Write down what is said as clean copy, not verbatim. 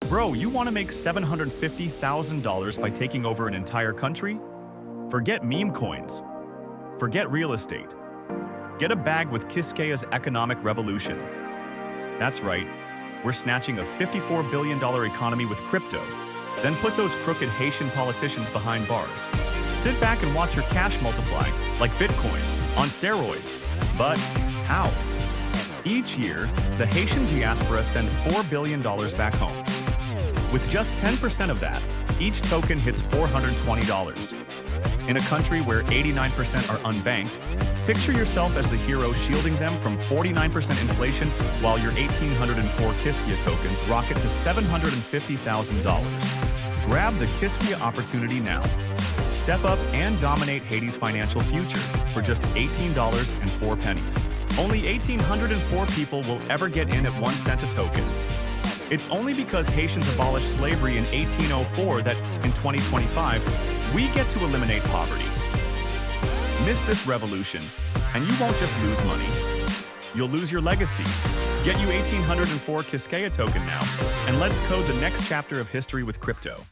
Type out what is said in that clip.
Bro, you want to make $750,000 by taking over an entire country? Forget meme coins. Forget real estate. Get a bag with Kiskeya's economic revolution. That's right, we're snatching a $54 billion economy with crypto, then put those crooked Haitian politicians behind bars. Sit back and watch your cash multiply, like Bitcoin, on steroids. But how? Each year, the Haitian diaspora send $4 billion back home. With just 10% of that, each token hits $420. In a country where 89% are unbanked, picture yourself as the hero shielding them from 49% inflation while your 1,804 Kiskeya tokens rocket to $750,000. Grab the Kiskeya opportunity now. Step up and dominate Haiti's financial future for just $18.04. Only 1,804 people will ever get in at 1 cent a token. It's only because Haitians abolished slavery in 1804 that, in 2025, we get to eliminate poverty. Miss this revolution, and you won't just lose money. You'll lose your legacy. Get you 1,804 Kiskeya token now, and let's code the next chapter of history with crypto.